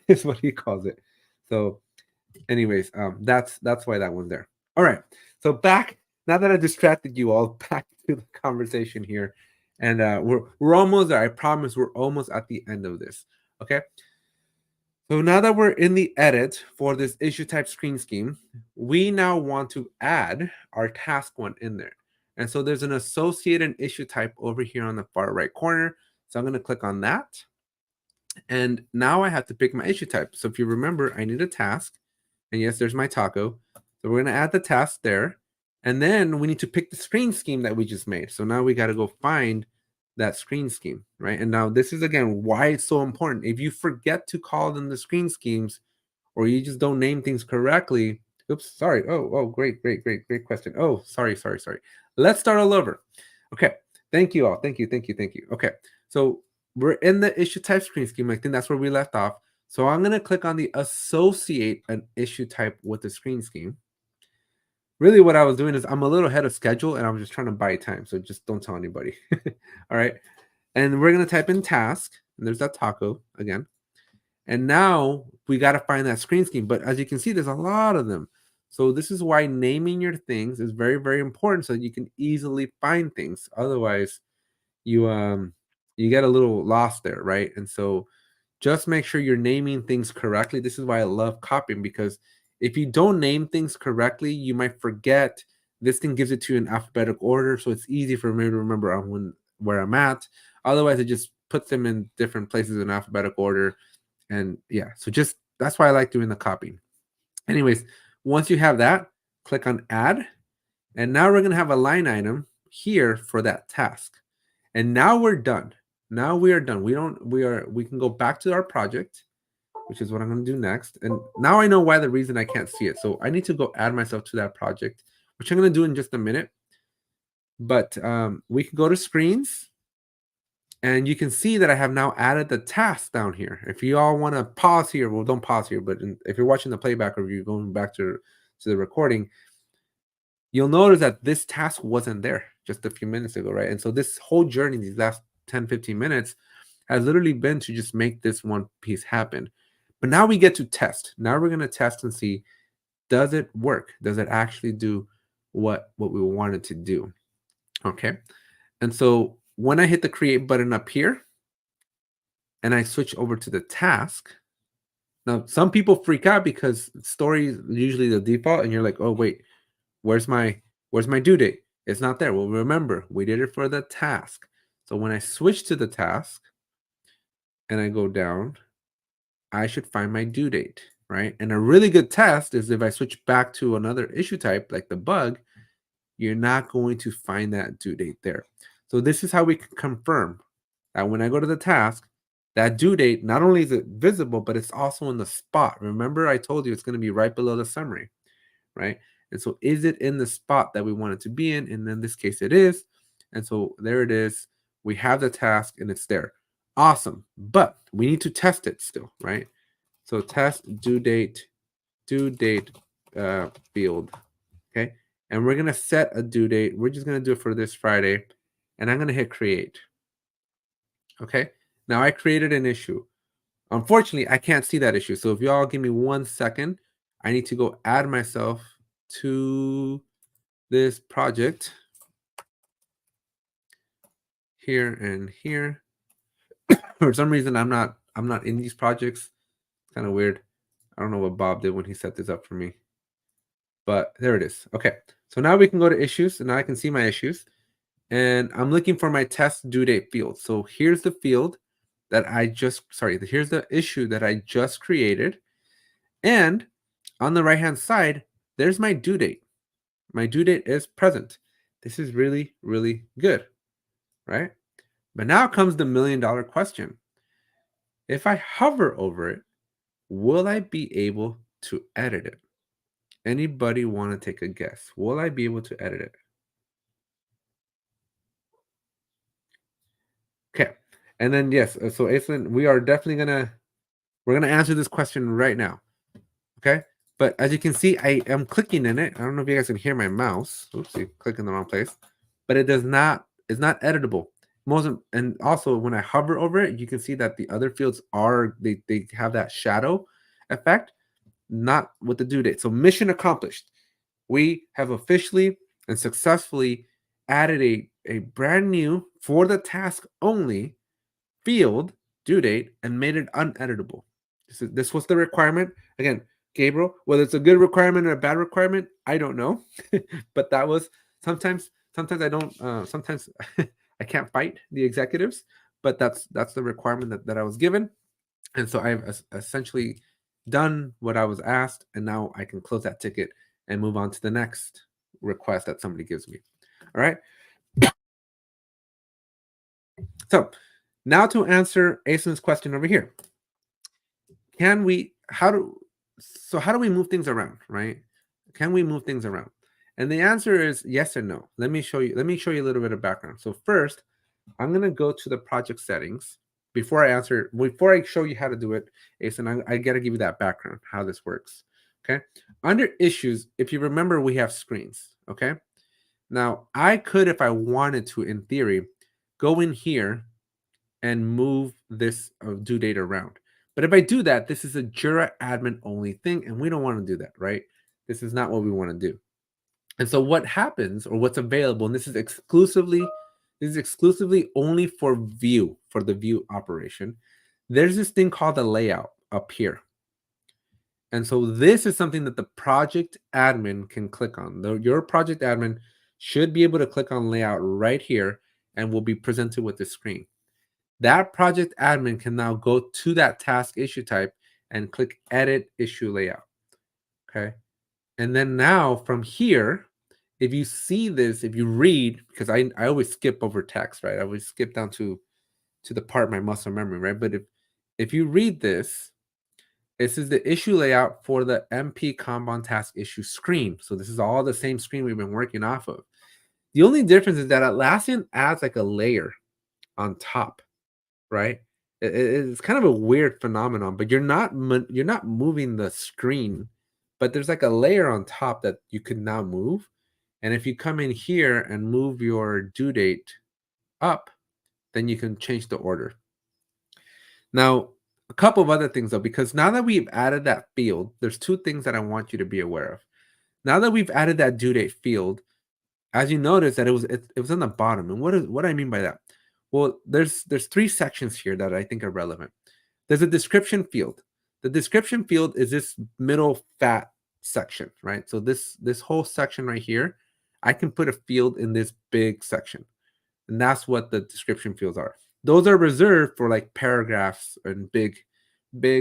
is what he calls it. So, anyways, that's why that one's there. All right. So back, now that I distracted you all, back to the conversation here. And we're almost there. I promise we're almost at the end of this. Okay. So now that we're in the edit for this issue type screen scheme, we now want to add our task one in there. And so there's an associated issue type over here on the far right corner. So I'm going to click on that. And now I have to pick my issue type. So if you remember, I need a task. And yes, there's my taco. So we're going to add the task there. And then we need to pick the screen scheme that we just made. So now we got to go find that screen scheme, right? And now this is, again, why it's so important. If you forget to call them the screen schemes, or you just don't name things correctly. Oops, sorry. Oh, great question. Oh, sorry. Let's start all over. Okay. Thank you all. Thank you. Okay. So we're in the issue type screen scheme. I think that's where we left off. So I'm going to click on the associate an issue type with the screen scheme. Really what I was doing is I'm a little ahead of schedule and I'm just trying to buy time. So just don't tell anybody. All right. And we're going to type in task. And there's that taco again. And now we got to find that screen scheme. But as you can see, there's a lot of them. So this is why naming your things is very, very important, so that you can easily find things. Otherwise, you get a little lost there, right? And so just make sure you're naming things correctly. This is why I love copying, because if you don't name things correctly, you might forget. This thing gives it to you in alphabetical order, so it's easy for me to remember where I'm at. Otherwise, it just puts them in different places in alphabetical order. And yeah, so just that's why I like doing the copying. Anyways, once you have that, click on add. And now we're going to have a line item here for that task. And now we're done. Now we are done. We can go back to our project, which is what I'm going to do next. And now I know why the reason I can't see it. So I need to go add myself to that project, which I'm going to do in just a minute. But we can go to screens. And you can see that I have now added the task down here. If you all want to pause here, well, don't pause here. But if you're watching the playback or you're going back to the recording, you'll notice that this task wasn't there just a few minutes ago, right? And so this whole journey, these last 10, 15 minutes, has literally been to just make this one piece happen. But now we get to test. Now we're going to test and see, does it work? Does it actually do what we wanted to do? Okay. And so when I hit the create button up here and I switch over to the task, now some people freak out because story is usually the default and you're like, oh, wait, where's my due date? It's not there. Well, remember, we did it for the task. So when I switch to the task and I go down, I should find my due date, right? And a really good test is if I switch back to another issue type, like the bug, you're not going to find that due date there. So this is how we can confirm that when I go to the task, that due date, not only is it visible, but it's also in the spot. Remember, I told you it's going to be right below the summary, right? And so is it in the spot that we want it to be in? And in this case, it is. And so there it is. We have the task and it's there. Awesome. But we need to test it still, right? So test due date field. Okay. And we're going to set a due date. We're just going to do it for this Friday. And I'm going to hit create. Okay. Now I created an issue. Unfortunately, I can't see that issue. So if y'all give me 1 second, I need to go add myself to this project here and here. For some reason, I'm not in these projects. It's kind of weird. I don't know what Bob did when he set this up for me. But there it is. Okay. So now we can go to issues, and now I can see my issues. And I'm looking for my test due date field. So here's the field that here's the issue that I just created. And on the right-hand side, there's my due date. My due date is present. This is really, really good, right? But now comes the million-dollar question. If I hover over it, will I be able to edit it? Anybody want to take a guess? Will I be able to edit it? Okay. And then, yes, so Aislinn, we're gonna answer this question right now. Okay. But as you can see, I am clicking in it. I don't know if you guys can hear my mouse. Oops, you click in the wrong place. But it's not editable. And also when I hover over it, you can see that the other fields they have that shadow effect, not with the due date. So mission accomplished. We have officially and successfully added a brand new for the task only field due date and made it uneditable. This was the requirement. Again, Gabriel, whether it's a good requirement or a bad requirement, I don't know. But that was sometimes I don't sometimes I can't fight the executives, but that's the requirement that I was given. And so I've essentially done what I was asked, and now I can close that ticket and move on to the next request that somebody gives me. All right. So now to answer Asen's question over here. How do we move things around, right? Can we move things around? And the answer is yes and no. Let me show you a little bit of background. So first, I'm going to go to the project settings. Before I show you how to do it, Asen, I got to give you that background, how this works. Okay. Under issues, if you remember, we have screens. Okay. Now, I could, if I wanted to, in theory, go in here and move this due date around. But if I do that, this is a Jira admin only thing, and we don't want to do that, right? This is not what we want to do. And so what happens, or what's available, and this is exclusively only for the view operation. There's this thing called the layout up here. And so this is something that the project admin can click on. Your project admin should be able to click on layout right here and will be presented with the screen. That project admin can now go to that task issue type and click edit issue layout. Okay. And then now from here, if you see this, if you read, because I always skip over text, right? I always skip down to the part my muscle memory, right? But if you read this is the issue layout for the MP Kanban task issue screen. So this is all the same screen we've been working off of. The only difference is that Atlassian adds like a layer on top, right? It's kind of a weird phenomenon, but you're not moving the screen, but there's like a layer on top that you can now move. And if you come in here and move your due date up, then you can change the order. Now, a couple of other things though, because now that we've added that field, there's two things that I want you to be aware of. Now that we've added that due date field, as you notice that it was on the bottom. And what do I mean by that? Well, there's three sections here that I think are relevant. There's a description field. The description field is this middle fat section, right? So this whole section right here, I can put a field in this big section. And that's what the description fields are. Those are reserved for like paragraphs and big things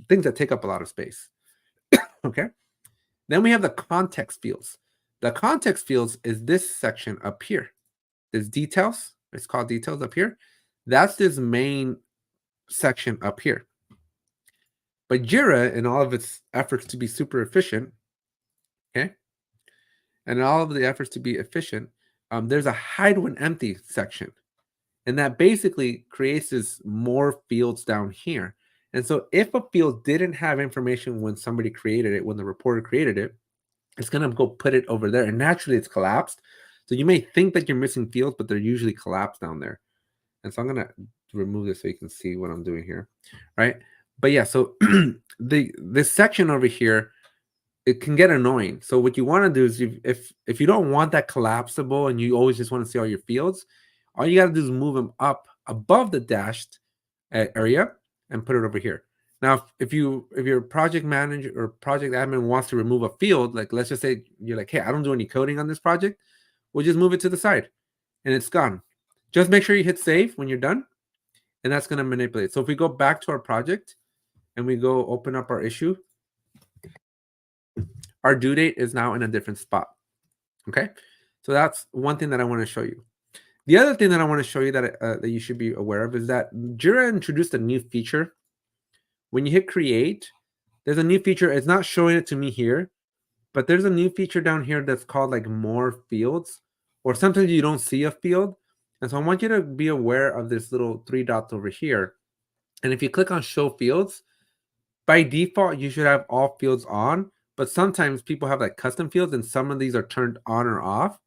that take up a lot of space. Okay. Then we have the context fields. The context fields is this section up here. There's details. It's called details up here. That's this main section up here. But Jira, in all of its efforts to be super efficient, okay, and all of the efforts to be efficient, there's a hide when empty section. And that basically creates this more fields down here. And so if a field didn't have information when somebody created it, when the reporter created it, it's going to go put it over there. And naturally it's collapsed. So you may think that you're missing fields, but they're usually collapsed down there. And so I'm going to remove this so you can see what I'm doing here. Right. But yeah, so this section over here, it can get annoying. So what you want to do is if you don't want that collapsible and you always just want to see all your fields, all you got to do is move them up above the dashed area and put it over here. Now, if your project manager or project admin wants to remove a field, like let's just say you're like, hey, I don't do any coding on this project, we'll just move it to the side and it's gone. Just make sure you hit save when you're done, and that's going to manipulate. So if we go back to our project and we go open up our issue, our due date is now in a different spot. Okay, so that's one thing that I want to show you. The other thing that I want to show you that you should be aware of is that Jira introduced a new feature. When you hit create, there's a new feature. It's not showing it to me here, but there's a new feature down here that's called like more fields, or sometimes you don't see a field. And so I want you to be aware of this little 3 dots over here. And if you click on show fields, by default, you should have all fields on, but sometimes people have like custom fields and some of these are turned on or off.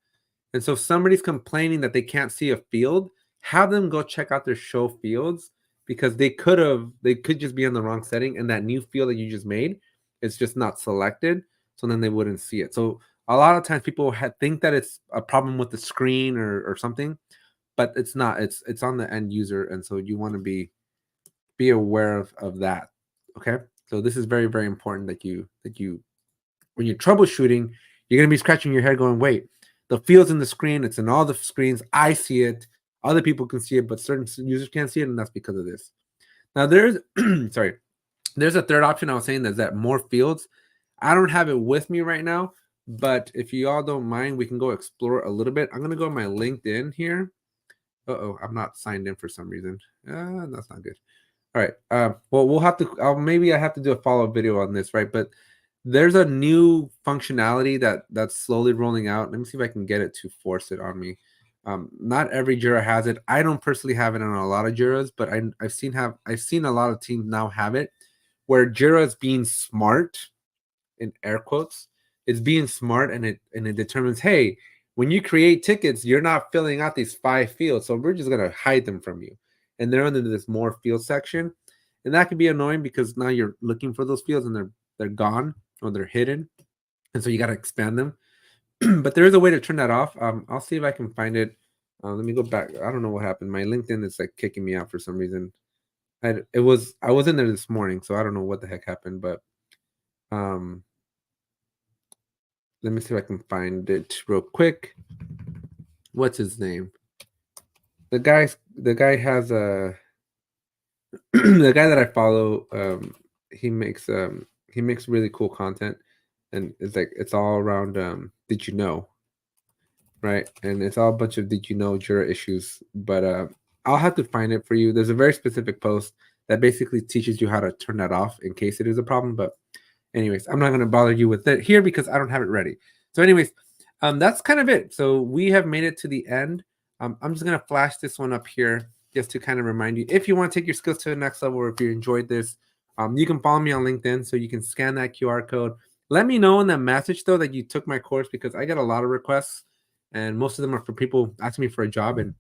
And so if somebody's complaining that they can't see a field, have them go check out their show fields, because they could just be in the wrong setting and that new field that you just made is just not selected. So then they wouldn't see it. So a lot of times people think that it's a problem with the screen or something, but it's not. It's on the end user. And so you want to be aware of that. Okay. So this is very, very important that you when you're troubleshooting, you're going to be scratching your head going, wait, the field's in the screen. It's in all the screens. I see it. Other people can see it, but certain users can't see it. And that's because of this. Now there's, sorry, there's a third option I was saying, that more fields. I don't have it with me right now, but if you all don't mind, we can go explore a little bit. I'm going to go to my LinkedIn here. Uh-oh, I'm not signed in for some reason. That's not good. All right. Well, we'll have to, maybe I have to do a follow-up video on this, right? But there's a new functionality that's slowly rolling out. Let me see if I can get it to force it on me. Not every Jira has it. I don't personally have it on a lot of Jiras, but I've seen a lot of teams now have it, where Jira is being smart, in air quotes. It's being smart, and it determines, hey, when you create tickets, you're not filling out these 5 fields, so we're just gonna hide them from you. And they're under this more field section, and that can be annoying because now you're looking for those fields and they're gone or they're hidden, and so you got to expand them. But there is a way to turn that off. I'll see if I can find it. Let me go back. I don't know what happened. My LinkedIn is like kicking me out for some reason. I was in there this morning, so I don't know what the heck happened. But let me see if I can find it real quick. What's his name? The guy has a the guy that I follow. He makes really cool content, and it's all around did you know, right? And it's all a bunch of did you know Jira issues. But I'll have to find it for you. There's a very specific post that basically teaches you how to turn that off in case it is a problem. But anyways, I'm not going to bother you with it here because I don't have it ready. So anyways, that's kind of it. So we have made it to the end. I'm just going to flash this one up here just to kind of remind you, if you want to take your skills to the next level, or if you enjoyed this, you can follow me on LinkedIn, so you can scan that QR code. Let me know in that message, though, that you took my course, because I get a lot of requests, and most of them are for people asking me for a job, and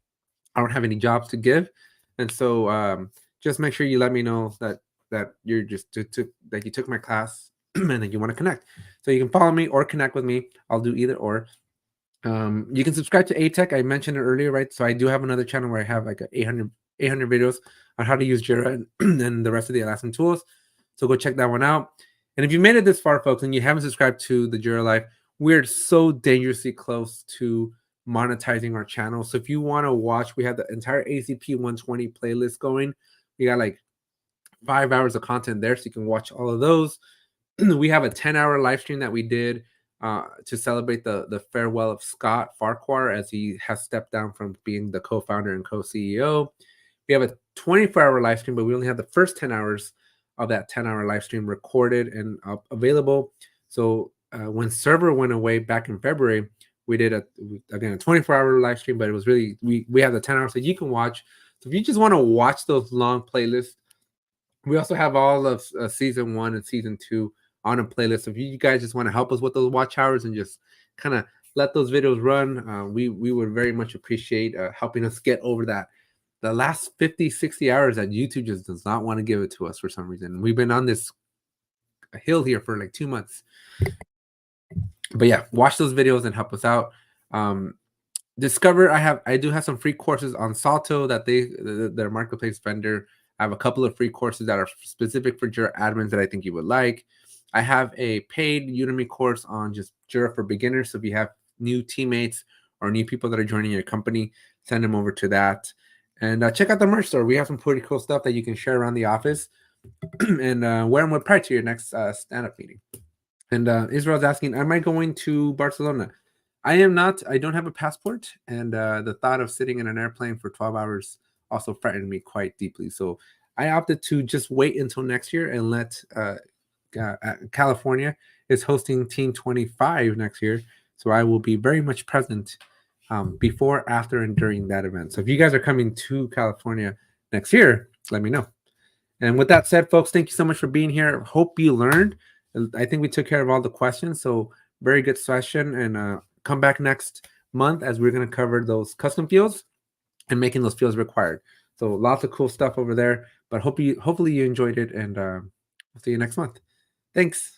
I don't have any jobs to give. And so just make sure you let me know that you're just that you took my class and that you want to connect. So you can follow me or connect with me. I'll do either or. You can subscribe to ATech. I mentioned it earlier, right? So I do have another channel where I have like 800 videos on how to use Jira and the rest of the Atlassian tools. So go check that one out. And if you made it this far, folks, and you haven't subscribed to the Jira Life, we're so dangerously close to monetizing our channel. So if you want to watch, we have the entire ACP 120 playlist going. We got like 5 hours of content there, so you can watch all of those. We have a 10-hour live stream that we did to celebrate the farewell of Scott Farquhar, as he has stepped down from being the co-founder and co-CEO. We have a 24-hour live stream, but we only have the first 10 hours of that 10-hour live stream recorded and available. So when server went away back in February, we did a 24-hour live stream, but it was really, we have the 10 hours that you can watch. So if you just want to watch those long playlists We also have all of season 1 and season 2 on a playlist. So if you guys just want to help us with those watch hours and just kind of let those videos run, we would very much appreciate helping us get over that the last 50, 60 hours that YouTube just does not want to give it to us for some reason. We've been on this hill here for like 2 months. But yeah, watch those videos and help us out. Discover, I do have some free courses on Salto that their marketplace vendor. I have a couple of free courses that are specific for Jira admins that I think you would like. I have a paid Udemy course on just Jira for beginners. So if you have new teammates or new people that are joining your company, send them over to that. And check out the merch store. We have some pretty cool stuff that you can share around the office and wear them with pride to your next stand-up meeting. And Israel's asking, am I going to Barcelona? I am not. I don't have a passport. And the thought of sitting in an airplane for 12 hours also frightened me quite deeply. So I opted to just wait until next year and let California is hosting Team 25 next year. So I will be very much present before, after, and during that event. So if you guys are coming to California next year, let me know. And with that said, folks, thank you so much for being here. Hope you learned. I think we took care of all the questions. So very good session. And come back next month as we're going to cover those custom fields and making those fields required. So lots of cool stuff over there. But hopefully you enjoyed it. And we'll see you next month. Thanks.